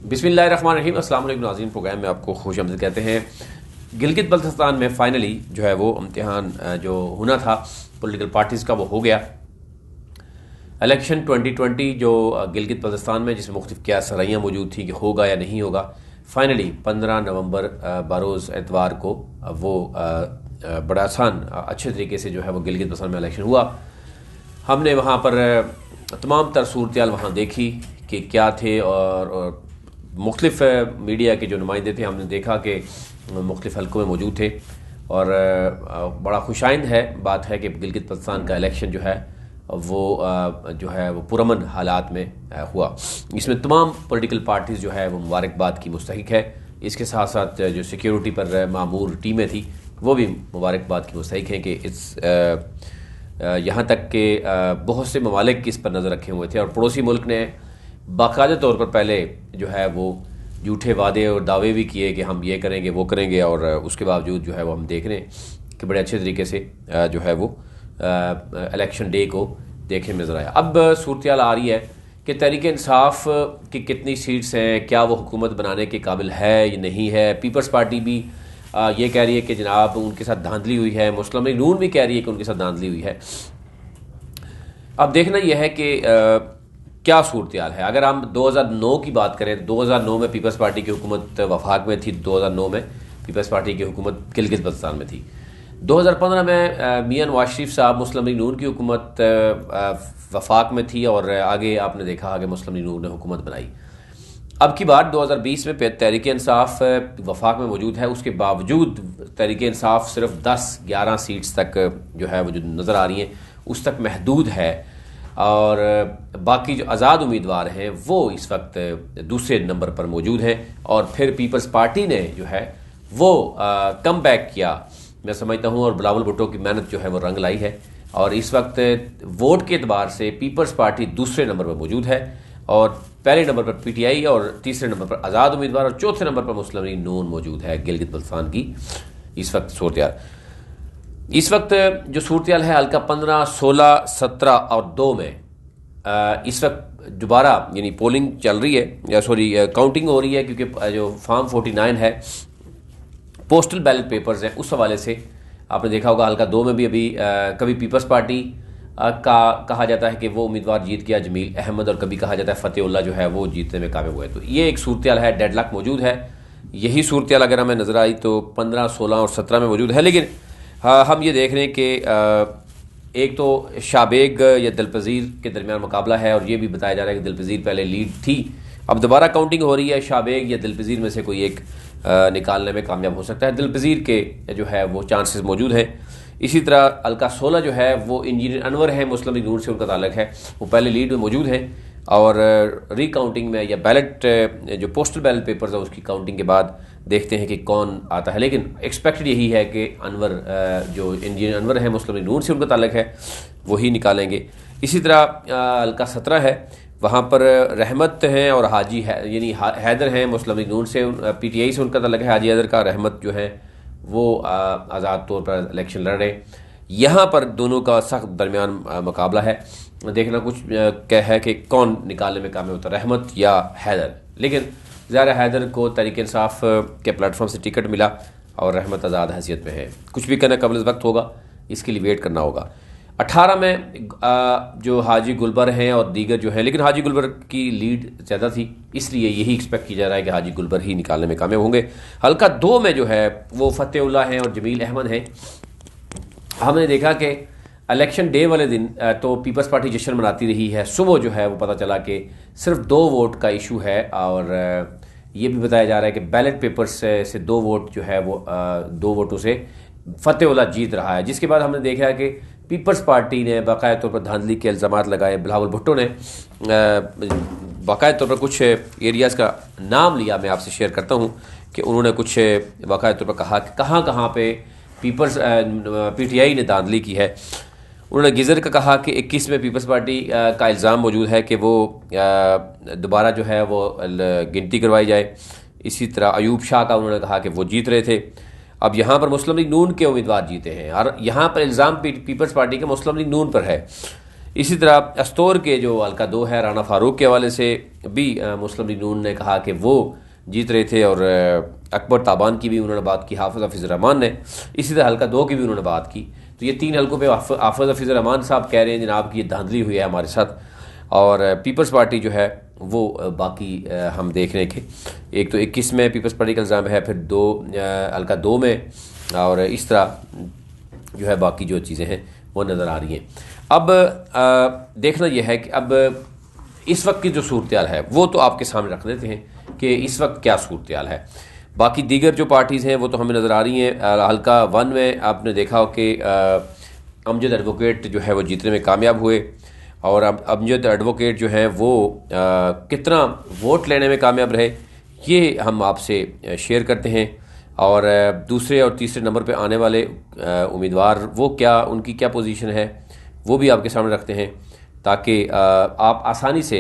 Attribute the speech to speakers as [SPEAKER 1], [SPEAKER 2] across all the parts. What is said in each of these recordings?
[SPEAKER 1] बिस्मिल्लाहिर्रहमानिर्रहीम। अस्सलाम वालेकुम नाज़रीन, प्रोग्राम में आपको खुशामदीद कहते हैं। गिलगित बल्तिस्तान में फ़ाइनली जो है वो इम्तिहान जो होना था पॉलिटिकल पार्टीज़ का वो हो गया। इलेक्शन 2020 जो गिलगित बल्तिस्तान में जिसमें मुख्तलिफ क्या सराइयाँ मौजूद थी कि होगा या नहीं होगा, फ़ाइनली 15 नवंबर बरोज़ एतवार को वो बड़ा आसान अच्छे तरीके से जो है वो गिलगित बल्तिस्तान में इलेक्शन हुआ। हमने वहाँ पर तमाम तर सूरत वहाँ देखी कि क्या थे और मुख्तलिफ मीडिया के जो नुमाइंदे थे, हमने देखा कि मुख्तलिफ हलकों में मौजूद थे और बड़ा खुशाइंद बात है कि गिलगित बल्तिस्तान का इलेक्शन जो है वो पुरअमन हालात में हुआ। इसमें तमाम पॉलिटिकल पार्टीज़ जो है वो मुबारकबाद की मुस्तहिक है। इसके साथ साथ जो सिक्योरिटी पर मामूर टीमें थी वो भी मुबारकबाद की मुस्तहिक हैं कि यहाँ तक कि बहुत से ममालिक इस पर नज़र रखे हुए थे और पड़ोसी मुल्क ने बाकायदा तौर पर पहले जो है वो झूठे वादे और दावे भी किए कि हम ये करेंगे वो करेंगे, और उसके बावजूद जो है वो हम देख रहे हैं कि बड़े अच्छे तरीके से जो है वो इलेक्शन डे को देखने में नज़र आया। अब सूरत आ रही है कि तहरीक इंसाफ की कितनी सीट्स हैं, क्या वो हुकूमत बनाने के काबिल है या नहीं है। पीपल्स पार्टी भी ये कह रही है कि जनाब उनके साथ धांधली हुई है, मुस्लिम लीग नून भी कह रही है कि उनके साथ धांधली हुई है। अब देखना यह है कि क्या सूरत है। अगर हम 2009 की बात करें तो 2009 में पीपल्स पार्टी की हुकूमत वफाक में थी, 2009 में पीपल्स पार्टी की हुकूमत गिलगित बल्तिस्तान में थी। 2015 में मियां नवाज शरीफ साहब मुस्लिम लीग नून की हुकूमत वफाक में थी और आगे आपने देखा कि मुस्लिम लीग नून ने हुकूमत बनाई। अब की बात 2020 में तहरीक इंसाफ वफाक में मौजूद है, उसके बावजूद तहरीक इंसाफ सिर्फ 10-11 सीट्स तक जो है वो जो नज़र आ रही हैं उस तक महदूद है, और बाकी जो आज़ाद उम्मीदवार हैं वो इस वक्त दूसरे नंबर पर मौजूद हैं। और फिर पीपल्स पार्टी ने जो है वो कम बैक किया, मैं समझता हूँ, और बिलावल भुट्टो की मेहनत जो है वो रंग लाई है और इस वक्त वोट के एतबार से पीपल्स पार्टी दूसरे नंबर पर मौजूद है और पहले नंबर पर PTI और तीसरे नंबर पर आज़ाद उम्मीदवार और चौथे नंबर पर मुस्लिम लीग नून मौजूद है। गिलगित बल्तिस्तान की इस वक्त सूरत इस वक्त जो सूरत है हल्का 15, 16, 17 और 2 में इस वक्त दोबारा यानी पोलिंग चल रही है या काउंटिंग हो रही है, क्योंकि जो फॉर्म 49 है पोस्टल बैलेट पेपर्स हैं, उस हवाले से आपने देखा होगा हल्का 2 में भी अभी कभी पीपल्स पार्टी का कहा जाता है कि वो उम्मीदवार जीत गया जमील अहमद, और कभी कहा जाता है फतेहुल्ला जो है वो जीतने में कामयाब हुए। तो ये एक सूरत है, डेडलॉक मौजूद है। यही सूरत अगर हमें नज़र आई तो 15, 16 और 17 में मौजूद है। लेकिन हम ये देख रहे हैं कि एक तो शाबेग या दिलपजीर के दरमियान मुकाबला है और ये भी बताया जा रहा है कि दिलपजीर पहले लीड थी, अब दोबारा काउंटिंग हो रही है, शाबेग या दिलपजीर में से कोई एक निकालने में कामयाब हो सकता है। दिलपजीर के जो है वो चांसेस मौजूद हैं। इसी तरह हल्का 16 जो है वो इंजीनियर अनवर है, मुस्लिम लीग नून से उनका ताल्लुक है, वो पहले लीड में मौजूद है और रिकाउंटिंग में या बैलेट जो पोस्टल बैलेट पेपर्स है उसकी काउंटिंग के बाद देखते हैं कि कौन आता है। लेकिन एक्सपेक्टेड यही है कि अनवर जो इंजीनियर अनवर है मुस्लिम लीग नून से उनका ताल्लुक है वही निकालेंगे। इसी तरह हल्का 17 है, वहाँ पर रहमत हैं और हाजी है यानी हैदर हैं मुस्लिम लीग नून से, PTI से उनका ताल्लुक है, हाजी हैदर का। रहमत जो है वो आज़ाद तौर पर इलेक्शन लड़ रहे हैं। यहाँ पर दोनों का सख्त दरमियान मुकाबला है, देखना कुछ क्या है कि कौन निकालने में कामयाब होता है, रहमत या हैदर। लेकिन ज़ाहिर हैदर को तहरीक इंसाफ के प्लेटफॉर्म से टिकट मिला और रहमत आज़ाद हैसियत में है। कुछ भी करना कबल वक्त होगा, इसके लिए वेट करना होगा। 18 में जो हाजी गुलबर हैं और दीगर जो हैं, लेकिन हाजी गुलबर की लीड ज़्यादा थी इसलिए यही एक्सपेक्ट किया जा रहा है कि हाजी गुलबर ही निकालने में कामयाब होंगे। हल्का 2 में जो है वो फतेहुल्ला हैं और जमील अहमद हैं। हमने देखा कि इलेक्शन डे वाले दिन तो पीपल्स पार्टी जश्न मनाती रही है, सुबह जो है वो पता चला कि सिर्फ 2 वोट का इशू है और ये भी बताया जा रहा है कि बैलेट पेपर से 2 वोट जो है वो 2 वोटों से फतेहुल्ला जीत रहा है। जिसके बाद हमने देखा कि पीपल्स पार्टी ने बाकायदा तौर पर धांधली के इल्ज़ामात लगाए। बिलावल भुट्टो ने बाकायदा तौर पर कुछ एरियाज़ का नाम लिया, मैं आपसे शेयर करता हूँ कि उन्होंने कुछ बाकायदा तौर पर कहा कि कहाँ पे PTI ने धांधली की है। उन्होंने गिज़र का कहा कि 21 में पीपल्स पार्टी का इल्ज़ाम मौजूद है कि वो दोबारा जो है वो गिनती करवाई जाए। इसी तरह अयूब शाह का उन्होंने कहा कि वो जीत रहे थे, अब यहाँ पर मुस्लिम लीग नून के उम्मीदवार जीते हैं और यहाँ पर इल्ज़ाम पीपल्स पार्टी के मुस्लिम लीग नून पर है। इसी तरह अस्तोर के जो हल्का 2 है, राना फारूक के हवाले से भी मुस्लिम लीग नून ने कहा कि वो जीत रहे थे, और अकबर ताबान की भी उन्होंने बात की, हाफिज़ हफीज़ रहमान ने इसी तरह हल्का 2 की भी उन्होंने बात की। तो ये 3 हल्कों पे हाफिज़ हफीज़ रहमान साहब कह रहे हैं जनाब कि ये धांधली हुई है हमारे साथ, और पीपल्स पार्टी जो है वो बाकी हम देख रहे हैं कि एक तो 21 में पीपल्स पार्टी का इल्ज़ाम है, फिर 2 हल्का 2 में, और इस तरह जो है बाकी जो चीज़ें हैं वो नज़र आ रही हैं। अब देखना यह है कि अब इस वक्त की जो सूरत है वो तो आपके सामने रख देते हैं कि इस वक्त क्या सूरत है। बाकी दीगर जो पार्टीज़ हैं वो तो हमें नज़र आ रही हैं। हल्का 1 में आपने देखा हो कि अमजद एडवोकेट जो है वो जीतने में कामयाब हुए, और अब अमजद एडवोकेट जो है वो कितना वोट लेने में कामयाब रहे ये हम आपसे शेयर करते हैं, और दूसरे और तीसरे नंबर पे आने वाले उम्मीदवार वो क्या, उनकी क्या पोजीशन है वो भी आपके सामने रखते हैं, ताकि आप आसानी से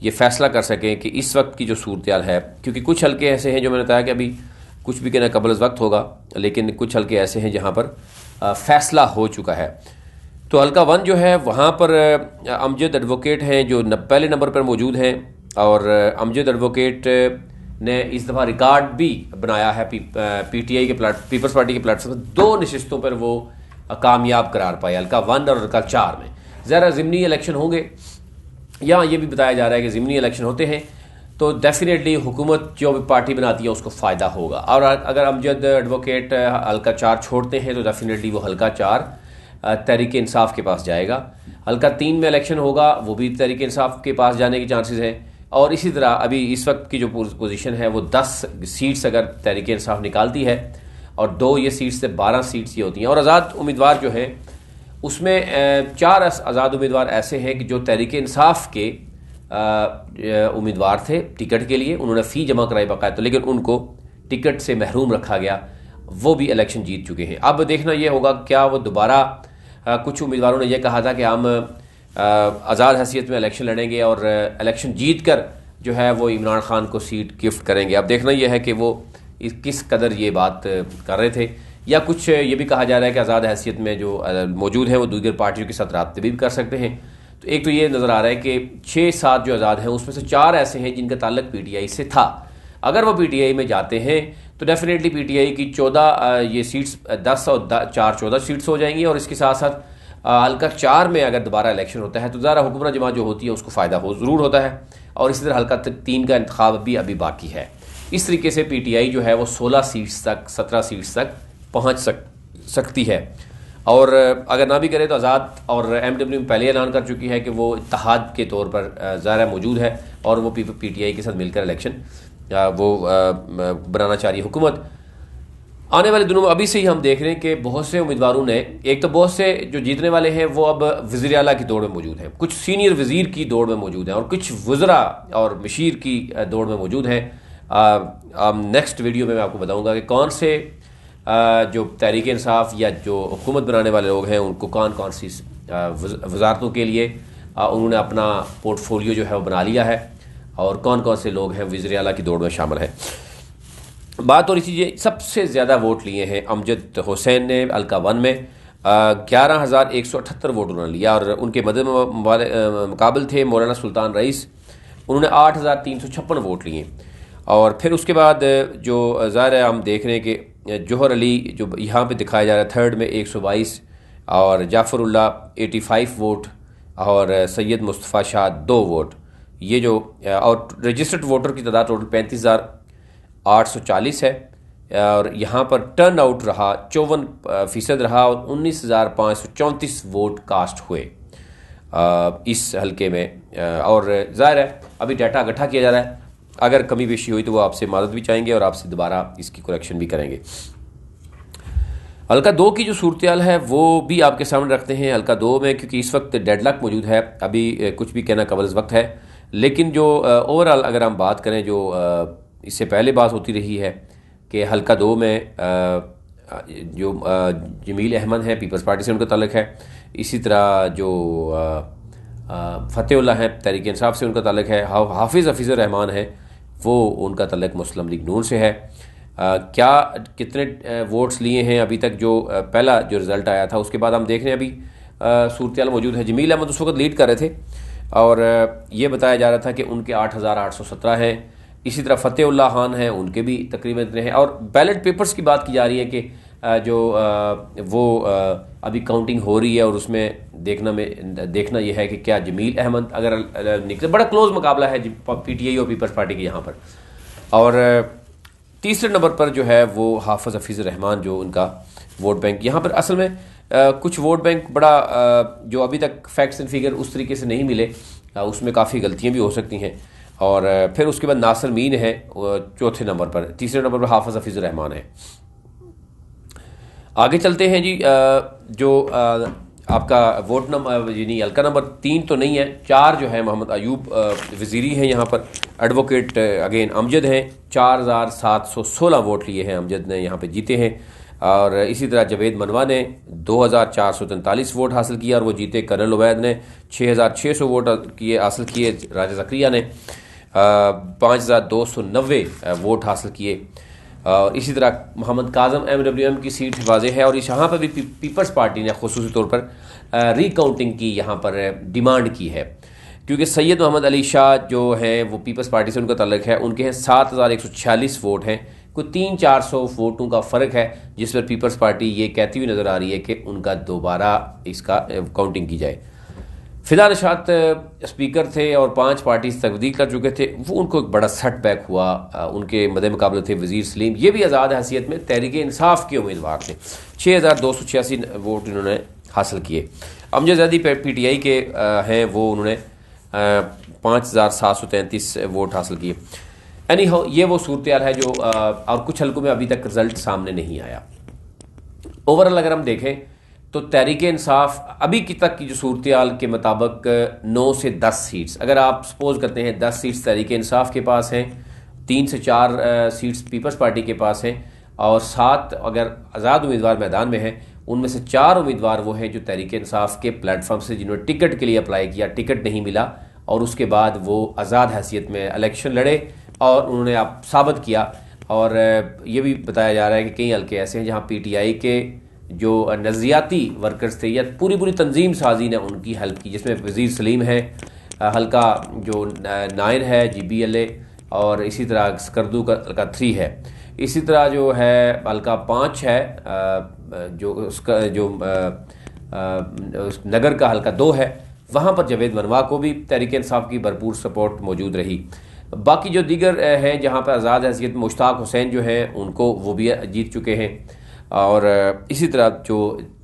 [SPEAKER 1] ये फैसला कर सकें कि इस वक्त की जो सूरत है, क्योंकि कुछ हल्के ऐसे हैं जो मैंने बताया कि अभी कुछ भी कहना कबल वक्त होगा, लेकिन कुछ हल्के ऐसे हैं जहाँ पर फैसला हो चुका है। तो हल्का 1 जो है वहाँ पर अमजद एडवोकेट हैं जो पहले नंबर पर मौजूद हैं, और अमजद एडवोकेट ने इस दफ़ा रिकॉर्ड भी बनाया है पीटीआई के पीपल्स पार्टी के प्लेटफॉर्म पर 2 नशिस्तों पर वो कामयाब करार पाए, हल्का 1 और हल्का 4 में। ज़रा ज़िमनी इलेक्शन होंगे, यहाँ ये भी बताया जा रहा है कि ज़िमनी इलेक्शन होते हैं तो डेफिनेटली हुकूमत जो भी पार्टी बनाती है उसको फ़ायदा होगा, और अगर अमजद एडवोकेट हल्का 4 छोड़ते हैं तो डेफिनेटली वो हल्का 4 तहरीक इंसाफ के पास जाएगा। हल्का 3 में इलेक्शन होगा, वो भी तहरीक इंसाफ के पास जाने के चांसेस हैं, और इसी तरह अभी इस वक्त की जो पोजीशन है वो 10 सीट्स अगर तहरीक इंसाफ निकालती है, और 2 ये सीट्स से 12 सीट्स ये होती हैं, और आज़ाद उम्मीदवार जो हैं उसमें 4 आज़ाद उम्मीदवार ऐसे हैं कि जो तहरीक इंसाफ के उम्मीदवार थे टिकट के लिए, उन्होंने फ़ी जमा कराई बाकायदा, लेकिन उनको टिकट से महरूम रखा गया, वो भी इलेक्शन जीत चुके हैं। अब देखना ये होगा क्या वो दोबारा, कुछ उम्मीदवारों ने यह कहा था कि हम आज़ाद हैसियत में इलेक्शन लड़ेंगे और इलेक्शन जीत कर जो है वो इमरान खान को सीट गिफ्ट करेंगे। अब देखना यह है कि वो किस कदर ये बात कर रहे थे, या कुछ ये भी कहा जा रहा है कि आज़ाद हैसियत में जो मौजूद हैं वो दीगर पार्टियों के साथ राब्ते भी कर सकते हैं। तो एक तो ये नज़र आ रहा है कि 6-7 जो आज़ाद हैं उसमें से 4 ऐसे हैं जिनका ताल्लुक पीटीआई से था। अगर वो पीटीआई में जाते हैं तो डेफिनेटली पीटीआई की 14 ये सीट्स 10 और 4 14 सीट्स हो जाएंगी, और इसके साथ साथ हल्का 4 में अगर दोबारा इलेक्शन होता है तो ज़रा हुक्मरान जमात जो होती है उसको फ़ायदा ज़रूर होता है, और इसी तरह हल्का 3 का इंतखाब भी अभी बाकी है। इस तरीके से पीटीआई जो है वो 16 सीट्स तक 17 सीट्स तक पहुँच सकती है, और अगर ना भी करे तो आज़ाद और एमडब्ल्यू पहले ऐलान कर चुकी है कि वो इत्तेहाद के तौर पर ज़ाहिर मौजूद है, और वो पीटीआई के साथ मिलकर इलेक्शन वो बनाना चाह रही है हुकूमत। आने वाले दिनों में अभी से ही हम देख रहे हैं कि बहुत से उम्मीदवारों ने, एक तो बहुत से जो जीतने वाले हैं वो अब वज़ीर आला की दौड़ में मौजूद हैं, कुछ सीनियर वज़ीर की दौड़ में मौजूद हैं, और कुछ वज़रा और मशीर की दौड़ में मौजूद हैं। नेक्स्ट वीडियो में मैं आपको बताऊंगा कि कौन से जो तहरीक इंसाफ या जो हुकूमत बनाने वाले लोग हैं उनको कौन कौन सी वजारतों के लिए उन्होंने अपना पोर्टफोलियो जो है वो बना लिया है, और कौन कौन से लोग हैं वज़ीर आला की दौड़ में शामिल हैं। बात और इसी चीज़, सबसे ज़्यादा वोट लिए हैं अमजद हुसैन ने हल्का 1 में 11,178 वोट उन्होंने लिया, और उनके मदद मुकाबल थे मौलाना सुल्तान रईस, उन्होंने 8,356 वोट लिए। और फिर उसके बाद जो ज़ाहिर है हम देख रहे हैं कि जौहर अली जो यहाँ पे दिखाया जा रहा है 3rd में 122, और जाफ़रुल्लाह 85 वोट, और सैयद मुस्तफ़ा शाह 2 वोट। ये जो और रजिस्टर्ड वोटर की तादाद टोटल 35,840 है, और यहाँ पर टर्न आउट रहा 54% रहा, और 19,534 वोट कास्ट हुए इस हल्के में। और ज़ाहिर है अभी डाटा इकट्ठा किया जा रहा है, अगर कमी पेशी हुई तो वो आपसे मदद भी चाहेंगे और आपसे दोबारा इसकी करेक्शन भी करेंगे। हल्का 2 की जो सूरत है वो भी आपके सामने रखते हैं। हल्का 2 में क्योंकि इस वक्त डेडलॉक मौजूद है, अभी कुछ भी कहना कबल वक्त है, लेकिन जो ओवरऑल अगर हम बात करें, जो इससे पहले बात होती रही है कि हल्का 2 में जो जमील अहमद हैं पीपल्स पार्टी से उनका ताल्लुक है, इसी तरह जो फ़तेहुल्लाह हैं तहरीक इंसाफ से उनका ताल्लुक है, हाफिज़ हफीज़ रहमान है वो उनका ताल्लुक मुस्लिम लीग नून से है। क्या कितने वोट्स लिए हैं अभी तक, जो पहला जो रिज़ल्ट आया था उसके बाद हम देख रहे हैं अभी सूरत मौजूद है। जमील अहमद उस वक्त लीड कर रहे थे और ये बताया जा रहा था कि उनके 8,817 हैं। इसी तरह फ़तेहुल्लाह खान हैं, उनके भी तकरीबन इतने हैं। और बैलेट पेपर्स की बात की जा रही है कि अभी काउंटिंग हो रही है और उसमें देखना यह है कि क्या जमील अहमद अगर निकले, बड़ा क्लोज मुकाबला है PTI और पीपल्स पार्टी के यहाँ पर। और तीसरे नंबर पर जो है वो हाफिज़ हफीज़ रहमान, जो उनका वोट बैंक यहाँ पर असल में कुछ वोट बैंक बड़ा जो अभी तक फैक्ट्स एंड फिगर उस तरीके से नहीं मिले, उसमें काफ़ी गलतियाँ भी हो सकती हैं। और फिर उसके बाद नासिर मीन है चौथे नंबर पर, तीसरे नंबर पर हाफिज़ हफीज़ रहमान है। आगे चलते हैं जी। जो आपका वोट नंबर यानी हल्का नंबर 3 तो नहीं है, 4 जो है मोहम्मद अयूब वज़ीरी हैं यहाँ पर। एडवोकेट अगेन अमजद हैं, 4,716 वोट लिए हैं अमजद ने, यहाँ पे जीते हैं। और इसी तरह जवेद मनवा ने 2,443 वोट हासिल किया और वो जीते। कर्नल उबैद ने 6,600 वोट हासिल किए। राजा ज़करिया ने 5,290 वोट हासिल किए। और इसी तरह मोहम्मद काज़म MWM की सीट वाज़े है। और इस यहाँ पर भी पीपल्स पार्टी ने ख़ुसूसी तौर पर रिकाउंटिंग की यहाँ पर डिमांड की है, क्योंकि सैयद मोहम्मद अली शाह जो हैं वो पीपल्स पार्टी से उनका ताल्लुक है, उनके हैं 7,146 वोट हैं। कोई 300-400 वोटों का फ़र्क है, जिस पर पीपल्स पार्टी ये कहती हुई नज़र आ रही है कि उनका दोबारा इसका काउंटिंग की जाए। फिदा निशात स्पीकर थे और 5 पार्टी तब्दील कर चुके थे, वो उनको एक बड़ा सेटबैक हुआ। उनके मद्दे मुकाबले थे वज़ीर सलीम, ये भी आज़ाद हैसियत में तहरीक इंसाफ के उम्मीदवार थे। 6,286 वोट इन्होंने हासिल किए। अमजद ज़ैदी PTI के हैं, वो उन्होंने 5,733 वोट हासिल किए। एनी हाउ ये वो सूरत हाल है जो और कुछ हल्कों में अभी तक रिजल्ट सामने नहीं आया। ओवरऑल अगर हम देखें तो तहरीक इंसाफ अभी की तक की जो सूरत हाल के मुताबिक 9 से 10 सीट्स, अगर आप सपोज करते हैं 10 सीट्स तहरीक इंसाफ के पास हैं, 3 से 4 सीट्स पीपल्स पार्टी के पास हैं और 7 अगर आज़ाद उम्मीदवार मैदान में हैं, उनमें से 4 उम्मीदवार वो हैं जो तहरीक इंसाफ के प्लेटफॉर्म से जिन्होंने टिकट के लिए अप्लाई किया, टिकट नहीं मिला और उसके बाद वो आज़ाद हैसियत में इलेक्शन लड़े और उन्होंने आप साबित किया। और ये भी बताया जा रहा है कि कई हल्के ऐसे हैं जहाँ PTI के जो नज़रियाती वर्कर्स थे या पूरी तंजीम साजी ने उनकी हेल्प की, जिसमें वज़ीर सलीम है, हल्का जो 9 है GBLA, और इसी तरह स्कर्दू का हल्का 3 है। इसी तरह जो है हल्का 5 है जो उसका जो नगर का हल्का 2 है, वहाँ पर जवेद मनवा को भी तहरीक इंसाफ की भरपूर सपोर्ट मौजूद रही। बाकी जो दीगर हैं जहाँ पर आज़ाद हैसियत में मुश्ताक हुसैन जो हैं उनको वो भी जीत चुके हैं। और इसी तरह जो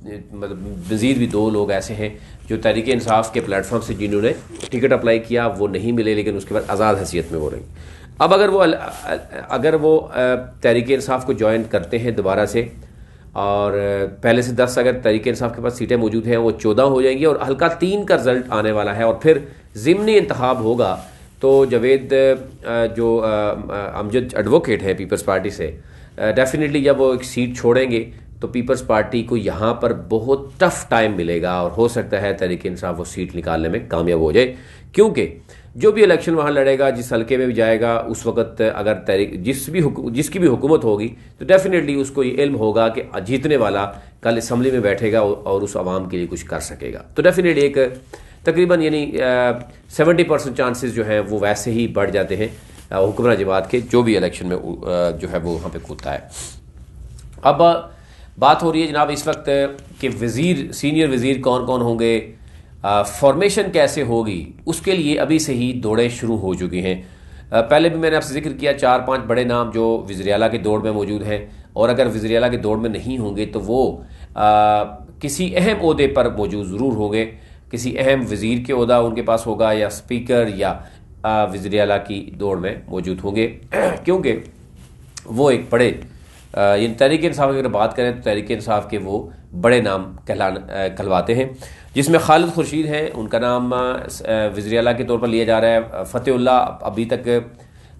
[SPEAKER 1] मतलब मज़ीद भी 2 लोग ऐसे हैं जो तहरीक इंसाफ के प्लेटफॉर्म से जिन्होंने टिकट अप्लाई किया वो नहीं मिले, लेकिन उसके बाद आज़ाद हैसियत में वो रही। अब अगर वो तहरीक इंसाफ को ज्वाइन करते हैं दोबारा से और पहले से 10 अगर तहरीक इंसाफ के पास सीटें मौजूद हैं वो 14 हो जाएंगी और हल्का 3 का रिजल्ट आने वाला है और फिर ज़िमनी इंतखाब होगा। तो जवेद जो अमजद एडवोकेट है पीपल्स पार्टी से, डेफिनेटली जब वो एक सीट छोड़ेंगे तो पीपल्स पार्टी को यहाँ पर बहुत टफ टाइम मिलेगा और हो सकता है तहरीक इंसाफ वो सीट निकालने में कामयाब हो जाए, क्योंकि जो भी इलेक्शन वहाँ लड़ेगा, जिस हल्के में भी जाएगा, उस वक्त अगर तहरीक जिसकी भी हुकूमत होगी तो डेफिनेटली उसको ये इल्म होगा कि जीतने वाला कल असम्बली में बैठेगा और उस आवाम के लिए कुछ कर सकेगा। तो डेफिनेटली एक तकरीबन यानी 70% चांसेस जो हैं वो वैसे ही बढ़ जाते हैं हुक्मरान जमात के जो भी इलेक्शन में जो है वो वहाँ पे कूदता है। अब बात हो रही है जनाब इस वक्त कि वज़ीर, सीनियर वज़ीर कौन कौन होंगे, फॉर्मेशन कैसे होगी, उसके लिए अभी से ही दौड़े शुरू हो चुकी हैं। पहले भी मैंने आपसे जिक्र किया 4-5 बड़े नाम जो वज़ीर आला के दौड़ में मौजूद हैं और अगर वज़ीर आला के दौड़ में नहीं होंगे तो वो किसी अहम ओहदे पर मौजूद ज़रूर होंगे। किसी अहम वज़ीर के ओहदा उनके पास होगा या स्पीकर या वज़ीर आला की दौड़ में मौजूद होंगे, क्योंकि वो एक बड़े तहरीक इंसाफ की अगर बात करें तो तहरीक इंसाफ के वो बड़े नाम कहलवाते हैं, जिसमें खालिद खुर्शीद हैं, उनका नाम वज़ीर आला के तौर पर लिया जा रहा है। फ़तेहुल्लाह अभी तक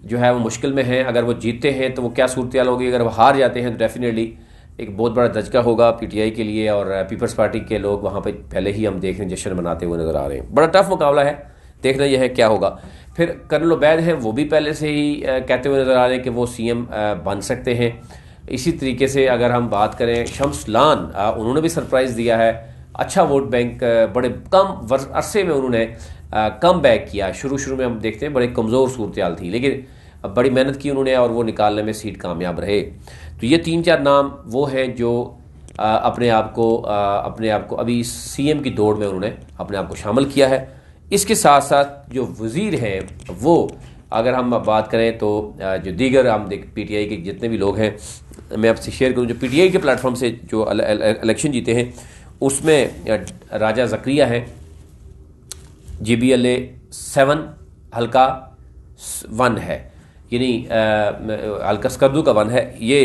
[SPEAKER 1] जो है वो मुश्किल में हैं, अगर वो जीतते हैं तो वो क्या सूरत हाल होगी, अगर वो हार जाते हैं तो डेफिनेटली एक बहुत बड़ा धचका होगा PTI के लिए और पीपल्स पार्टी के लोग वहाँ पे पहले ही हम देख रहे हैं जश्न मनाते हुए नज़र आ रहे हैं। बड़ा टफ मुकाबला है, देखना यह है क्या होगा। फिर कर्नल उबैद हैं, वो भी पहले से ही कहते हुए नज़र आ रहे हैं कि वो CM बन सकते हैं। इसी तरीके से अगर हम बात करें शम्स लान, उन्होंने भी सरप्राइज़ दिया है अच्छा वोट बैंक बड़े कम अरसे में उन्होंने कम बैक किया। शुरू में हम देखते हैं बड़े कमज़ोर सूरत हाल थी, लेकिन बड़ी मेहनत की उन्होंने और वो निकालने में सीट कामयाब रहे। तो ये 3-4 नाम वो हैं जो अपने आप को अभी सीएम की दौड़ में उन्होंने अपने आप को शामिल किया है। इसके साथ साथ जो वज़ीर हैं वो अगर हम बात करें तो जो दीगर हम पीटीआई के जितने भी लोग हैं, मैं आपसे शेयर करूं जो पीटीआई के प्लेटफॉर्म से जो इलेक्शन जीते हैं उसमें राजा ज़करिया है, GBLA 7 हल्का 1 है, यानी हल्का स्कर्दू का 1 है। ये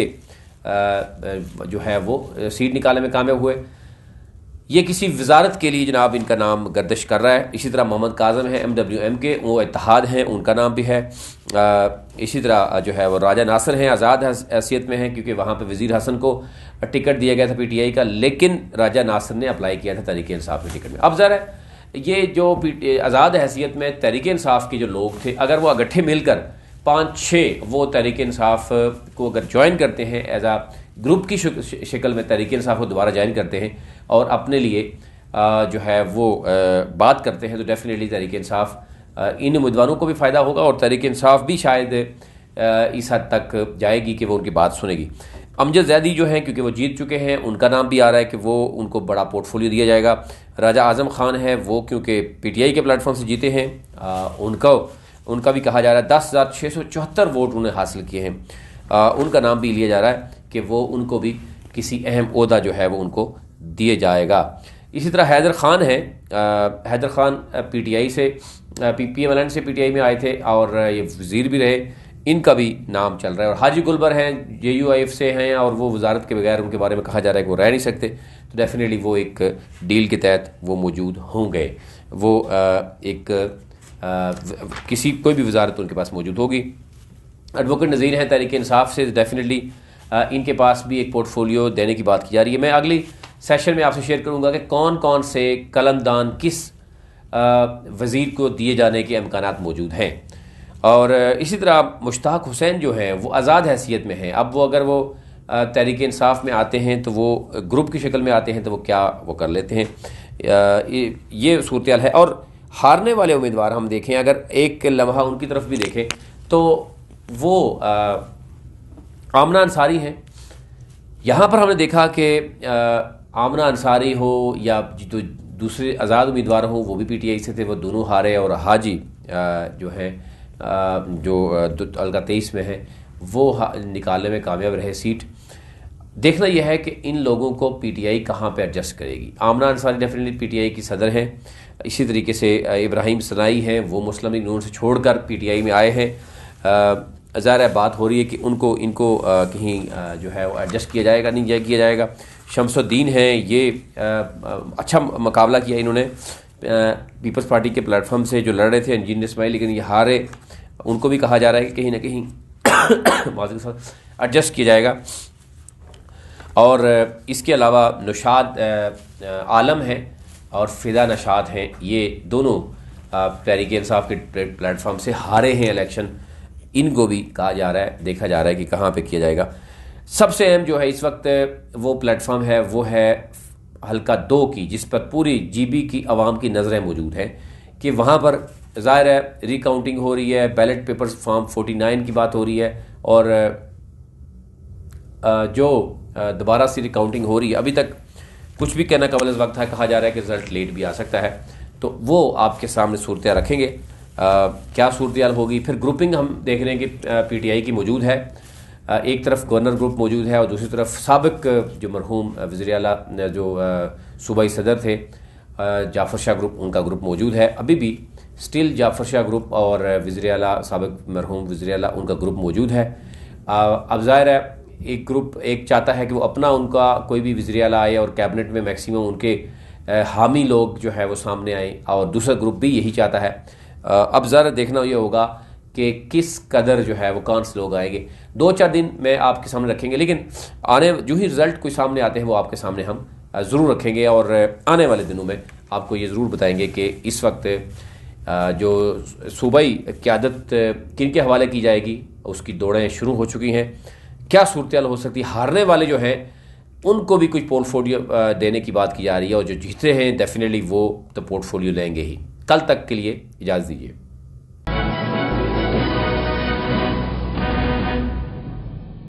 [SPEAKER 1] जो है वो सीट निकालने में कामयाब हुए। ये किसी वजारत के लिए जनाब इनका नाम गर्दिश कर रहा है। इसी तरह मोहम्मद काजम है MWM के, वो इत्तेहाद हैं, उनका नाम भी है। इसी तरह जो है वो राजा नासिर हैं, आज़ाद हैसियत में हैं क्योंकि वहाँ पे वज़ीर हसन को टिकट दिया गया था पीटीआई का, लेकिन राजा नासिर ने अप्लाई किया था तहरीक इंसाफ के टिकट में। अब ज़रा ये जो आज़ाद हैसियत में तहरीक इंसाफ के जो लोग थे, अगर वो इकट्ठे मिलकर 5-6 वो तहरीक इंसाफ को अगर ज्वाइन करते हैं एज आ ग्रुप की शक्ल में तहरीक इंसाफ को दोबारा ज्वाइन करते हैं और अपने लिए जो है वो बात करते हैं, तो डेफिनेटली तहरीक इंसाफ इन उम्मीदवारों को भी फ़ायदा होगा और तहरीक इंसाफ भी शायद इस हद तक जाएगी कि वो उनकी बात सुनेगी। अमजद जैदी जो हैं क्योंकि वो जीत चुके हैं, उनका नाम भी आ रहा है कि वो उनको बड़ा पोर्टफोलियो दिया जाएगा। राजा आज़म खान है, वो क्योंकि पीटीआई के प्लेटफॉर्म से जीते हैं, उनका भी कहा जा रहा है 10,674 वोट उन्हें हासिल किए हैं, उनका नाम भी लिया जा रहा है कि वो उनको भी किसी अहम ओहदा जो है वो उनको दिए जाएगा। इसी तरह हैदर खान है, हैदर खान पीटीआई से PMLN से पीटीआई में आए थे और ये वज़ीर भी रहे, इनका भी नाम चल रहा है। और हाजी गुलबर हैं, JUIF से हैं और वो वजारत के बगैर उनके बारे में कहा जा रहा है कि वो रह नहीं सकते, तो डेफिनेटली वो एक डील के तहत वो मौजूद होंगे। वो किसी कोई भी वजारत उनके पास मौजूद होगी। एडवोकेट नज़ीर हैं तहरीक इंसाफ से, डेफिनेटली इनके पास भी एक पोर्टफोलियो देने की बात की जा रही है। मैं अगली सेशन में आपसे शेयर करूंगा कि कौन कौन से कलमदान किस वज़ीर को दिए जाने के इम्कानात मौजूद हैं। और इसी तरह मुश्ताक हुसैन जो हैं वो आज़ाद हैसियत में हैं। अब वो अगर वो तहरीक इंसाफ में आते हैं तो वो ग्रुप की शक्ल में आते हैं तो वो क्या वो कर लेते हैं, ये सूरत हाल है। और हारने वाले उम्मीदवार हम देखें, अगर एक लम्हा उनकी तरफ भी देखें तो वो आमना अंसारी हैं। यहाँ पर हमने देखा कि आमना अंसारी हो या जो दूसरे आज़ाद उम्मीदवार हों वो भी पीटीआई से थे, वो दोनों हारे। और हाजी जो है जो अलगा 23 में है वो निकालने में कामयाब रहे सीट। देखना यह है कि इन लोगों को पीटीआई कहाँ पे एडजस्ट करेगी। आमना अंसारी डेफिनेटली पीटीआई की सदर हैं, इसी तरीके से इब्राहिम सनाई हैं, वो मुस्लिम लीग नून से छोड़कर पीटीआई में आए हैं। ज़ाहिर है बात हो रही है कि इनको कहीं जो है वो एडजस्ट किया जाएगा, नहीं किया जाएगा। शमसुद्दीन हैं, ये अच्छा मुकाबला किया इन्होंने पीपल्स पार्टी के प्लेटफॉर्म से जो लड़ रहे थे इंजीनियर इस्माइल, लेकिन ये हारे। उनको भी कहा जा रहा है कि कहीं ना कहीं माज़ के साथ एडजस्ट किया जाएगा। और इसके अलावा नुशाद आलम है और फ़िदा नशाद हैं, ये दोनों तहरीक इंसाफ के प्लेटफॉर्म से हारे हैं इलेक्शन। इनको भी कहा जा रहा है, देखा जा रहा है कि कहाँ पे किया जाएगा। सबसे अहम जो है इस वक्त वो प्लेटफॉर्म है वो है हल्का 2 की, जिस पर पूरी GB की आवाम की नज़रें मौजूद हैं कि वहाँ पर ज़ाहिर है रिकाउंटिंग हो रही है, बैलेट पेपर्स फॉर्म 49 की बात हो रही है और जो दोबारा से रिकाउंटिंग हो रही है। अभी तक कुछ भी कहना कबल वक्त है, कहा जा रहा है कि रिजल्ट लेट भी आ सकता है, तो वो आपके सामने सूरत रखेंगे क्या सूरत होगी। फिर ग्रुपिंग हम देख रहे हैं कि पीटीआई की मौजूद है, एक तरफ गवर्नर ग्रुप मौजूद है और दूसरी तरफ साबिक जो मरहूम वज़ीर आला जो सूबाई सदर थे जाफ़र शाह ग्रुप, उनका ग्रुप मौजूद है। अभी भी स्टिल जाफ़र शाह ग्रुप और वज़ीर आला साबिक मरहूम वज़ीर आला उनका ग्रुप मौजूद है। अब ज़ाहिर है एक ग्रुप एक चाहता है कि वो अपना उनका कोई भी वज़ीर आला आए और कैबिनेट में मैक्सिमम उनके हामी लोग जो है वो सामने आए, और दूसरा ग्रुप भी यही चाहता है। अब ज़रा देखना ये होगा कि किस कदर जो है वो कौन से लोग आएंगे। 2-4 दिन में आपके सामने रखेंगे, लेकिन आने जो ही रिज़ल्ट कोई सामने आते हैं वो आपके सामने हम ज़रूर रखेंगे और आने वाले दिनों में आपको ये ज़रूर बताएंगे कि इस वक्त जो सूबाई क़यादत किन के हवाले की जाएगी, उसकी दौड़ें शुरू हो चुकी हैं। क्या सूरत हाल हो सकती है, हारने वाले जो हैं उनको भी कुछ पोर्टफोलियो देने की बात की जा रही है, और जो जीते हैं डेफिनेटली वो तो पोर्टफोलियो लेंगे ही। कल तक के लिए इजाज़त दीजिए।